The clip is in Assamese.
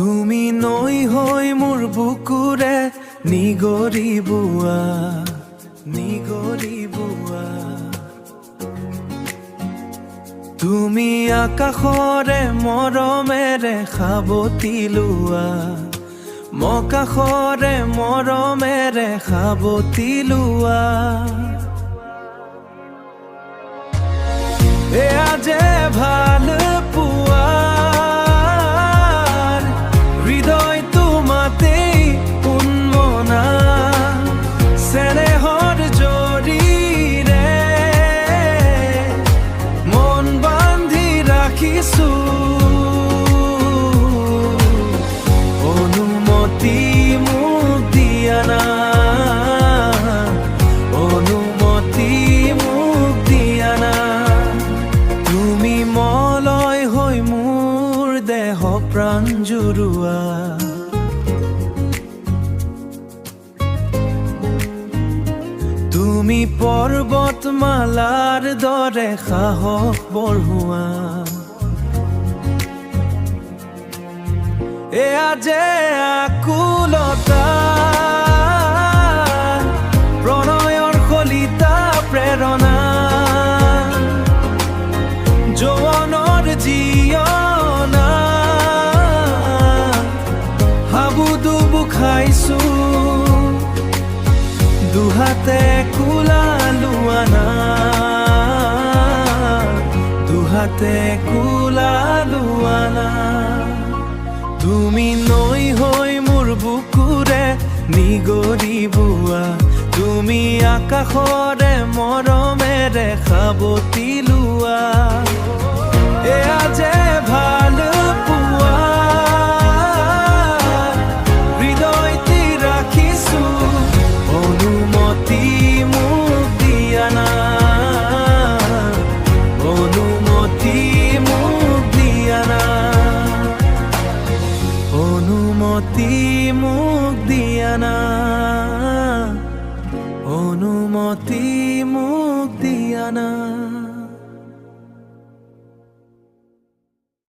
তুমি নৈ হৈ মোৰ বুকুৰে নিগৰিবোৱা তুমি আকাশৰে মৰমেৰে সাৱটি লোৱা মকাশৰে মৰমেৰে সাৱটি লোৱা এয়া যে ভাল পোৱাৰ হৃদয় তোমাতেই উন্মনা চেনেহৰ জৰিৰে মন বান্ধি ৰাখিছো অনুমতি মোক দিয়া না অনুমতি মোক দিয়া না তুমি মলয় হৈ মোৰ দেহ প্ৰাণ জুৰুৱা তুমি পৰ্বতমালাৰ দৰে সাহস বঢ়োৱা এয়া যে আকুলতা প্ৰণয়ৰ কলিতা প্ৰেৰণা যৌৱনৰ জীয়না হাবুডুবু খাইছো দুহাতে কোলা লোৱানা দুহাতে কোলা লোৱানা তুমি নৈ হৈ মোৰ বুকুৰে নিগৰিবোৱা তুমি আকাশৰে মৰমেৰে সাৱটি লোৱা এয়া যে ভাল পোৱা হৃদয়তে ৰাখিছো অনুমতি মোক দিয়া না অনুমতি মোক দিয়া না অনুমতি মোক দিয়া না অনুমতি মোক দিয়া না।